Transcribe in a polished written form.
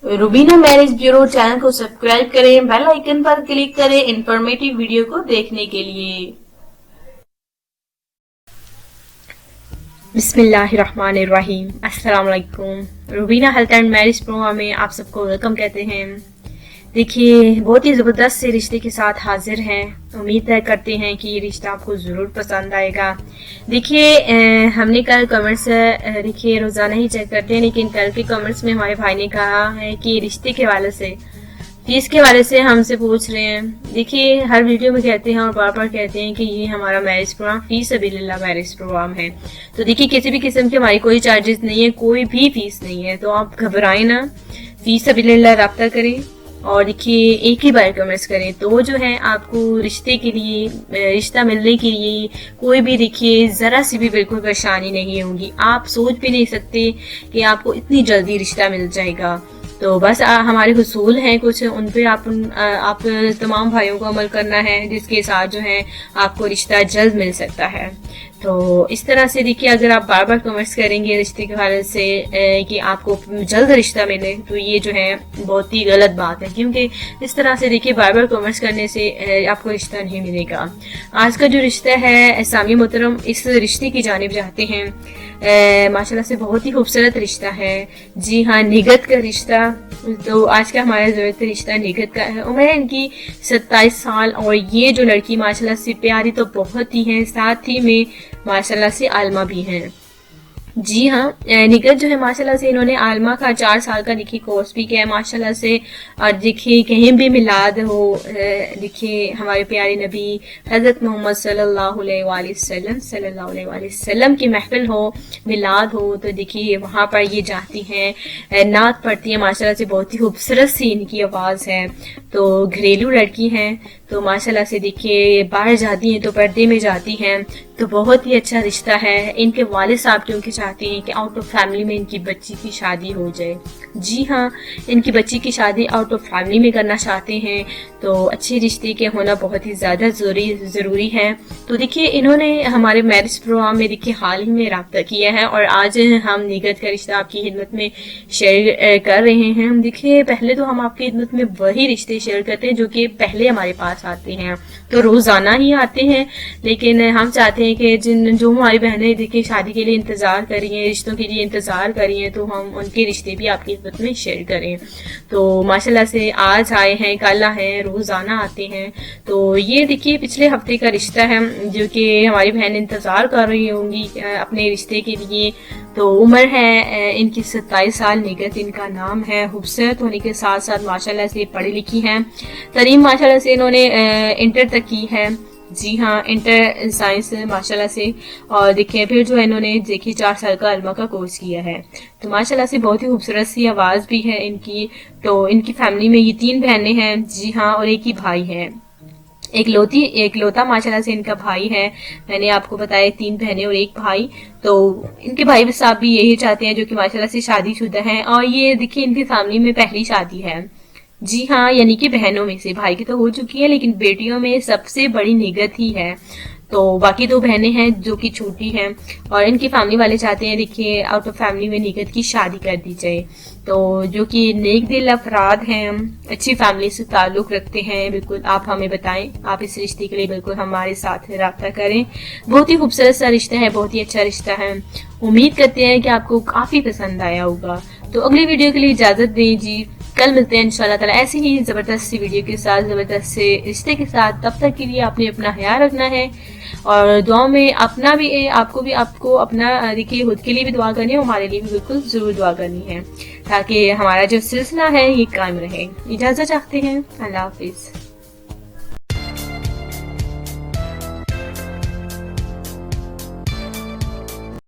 Rubina marriage bureau channel को subscribe करें, bell icon पर क्लिक करें इंफॉर्मेटिव वीडियो को देखने के लिए। बिस्मिल्लाहिर्रहमानिर्रहीम। अस्सलाम वालेकुम। Rubina health and marriage programme में आप सबको वेलकम कहते हैं। देखिए, बहुत ही ज़बरदस्त से रिश्ते के साथ हाजिर हैं। उम्मीद करते हैं कि ये रिश्ता आपको ज़रूर पसंद आएगा। देखिए, हमने कल कमेंट्स देखिए रोज़ाना ही चेक करते हैं, लेकिन कल के कमेंट्स में हमारे भाई ने कहा है कि रिश्ते के हवाले से, फीस के हवाले से हमसे पूछ रहे हैं। देखिए, हर वीडियो में कहते हैं और बार बार कहते हैं कि ये हमारा मैरिज प्रोग्राम फी सबिलिल्लाह मैरिज प्रोग्राम है। तो देखिए, किसी भी किस्म की हमारी कोई चार्जेस नहीं है, कोई भी फीस नहीं है, तो आप घबराएं ना, फी सबिलिल्लाह राब्ता करें और देखिए एक ही बार कमेंट्स करें तो जो है आपको रिश्ते के लिए, रिश्ता मिलने के लिए कोई भी देखिए ज़रा सी भी बिल्कुल परेशानी नहीं होगी। आप सोच भी नहीं सकते कि आपको इतनी जल्दी रिश्ता मिल जाएगा। तो बस हमारे हुसूल हैं कुछ, उन पे आप तमाम भाइयों को अमल करना है, जिसके साथ जो है आपको रिश्ता जल्द मिल सकता है। तो इस तरह से देखिए, अगर आप बार बार कमेंट्स करेंगे रिश्ते के हवाले से कि आपको जल्द रिश्ता मिले, तो ये जो है बहुत ही गलत बात है, क्योंकि इस तरह से देखिए बार बार कमेंट्स करने से आपको रिश्ता नहीं मिलेगा। आज का जो रिश्ता है, सामी मोहतरम इस रिश्ते की जानिब जाते हैं। माशाल्लाह से बहुत ही खूबसूरत रिश्ता है। जी हाँ, निगत का रिश्ता। तो आज का हमारा ज़रूरत रिश्ता निगत का है। उम्र है इनकी 27 साल और ये जो लड़की माशाल्लाह से प्यारी तो बहुत ही है, साथ ही में माशाल्लाह से आलमा भी हैं। जी हाँ, निगत जो है माशाल्लाह से इन्होंने आलमा का 4 साल का देखिए कोर्स भी किया है माशाल्लाह से। और देखिए कहीं भी मिलाद हो, देखिए हमारे प्यारे नबी हज़रत मोहम्मद सल्लल्लाहु अलैहि वसल्लम की महफिल हो, मिलाद हो, तो देखिए वहाँ पर ये जाती हैं, नात पढ़ती हैं। माशाल्लाह से बहुत ही खूबसूरत सी इनकी आवाज़ है। तो घरेलू लड़की हैं, तो माशाल्लाह से देखिए बाहर जाती हैं तो पर्दे में जाती हैं, तो बहुत ही अच्छा रिश्ता है। इनके वालिद साहब क्योंकि चाहते हैं कि आउट ऑफ फैमिली में इनकी बच्ची की शादी हो जाए। जी हाँ, इनकी बच्ची की शादी आउट ऑफ फैमिली में करना चाहते हैं, तो अच्छे रिश्ते के होना बहुत ही ज़्यादा ज़रूरी है। तो देखिए इन्होंने हमारे मैरिज प्रोग्राम में देखिए हाल ही में रब्ता किया है और आज हम निगत का रिश्ता आपकी खिदमत में शेयर कर रहे हैं। देखिए पहले तो हम आपकी खिदमत में वही रिश्ते शेयर करते हैं जो कि पहले हमारे पास आते हैं, तो रोज़ाना ही आते हैं, लेकिन हम चाहते हैं कि जो हमारी बहनें देखिए शादी के लिए इंतज़ार कर रही हैं, रिश्तों के लिए इंतज़ार कर रही हैं, तो हम उनके रिश्ते भी आपकी खिदमत में शेयर करें। तो माशाल्लाह से आज आए हैं, कल आए हैं, रोज़ाना आते हैं। तो ये देखिए पिछले हफ्ते का रिश्ता है जो कि हमारी बहन इंतज़ार कर रही होंगी अपने रिश्ते के लिए। तो उम्र है इनकी 27 साल, निगत इनका नाम है। खूबसूरत होने के साथ साथ माशाल्लाह से पढ़ी लिखी हैं। तरीम माशाल्लाह से इन्होंने इंटर तक की है। जी हाँ, इंटर साइंस माशाल्लाह से। और देखिए फिर जो है इन्होंने देखिए 4 साल का अलमा का कोर्स किया है। तो माशाल्लाह से बहुत ही खूबसूरत सी आवाज़ भी है इनकी। तो इनकी फैमिली में ये 3 बहनें हैं। जी हाँ, और एक ही भाई है, एक लौता माशाल्लाह से इनका भाई है। मैंने आपको बताया 3 बहनें और 1 भाई। तो इनके भाई साहब भी यही चाहते हैं, जो कि माशाल्लाह से शादीशुदा हैं। और ये देखिए इनकी फैमिली में पहली शादी है। जी हाँ, यानी कि बहनों में से भाई की तो हो चुकी है, लेकिन बेटियों में सबसे बड़ी निगत ही है। तो बाकी 2 बहनें हैं जो कि छोटी हैं और इनकी फैमिली वाले चाहते हैं देखिए आउट ऑफ फैमिली में निगत की शादी कर दी जाए। तो जो कि नेक दिल अफराद हैं, अच्छी फैमिली से ताल्लुक़ रखते हैं, बिल्कुल आप हमें बताएं, आप इस रिश्ते के लिए बिल्कुल हमारे साथ रब्ता करें। बहुत ही खूबसूरत सा रिश्ता है, बहुत ही अच्छा रिश्ता है। उम्मीद करते हैं कि आपको काफ़ी पसंद आया होगा। तो अगली वीडियो के लिए इजाज़त दें जी, कल मिलते हैं इंशाल्लाह ताला ऐसी ही ज़बरदस्त सी वीडियो के साथ, ज़बरदस्त से रिश्ते के साथ। तब तक के लिए आपने अपना ख्याल रखना है और दुआ में अपना भी, आपको अपना देखिए खुद के लिए भी दुआ करनी है, हमारे लिए भी बिल्कुल ज़रूर दुआ करनी है, ताकि हमारा जो सिलसिला है ये कायम रहे। इजाज़त चाहते हैं, अल्लाह हाफिज़।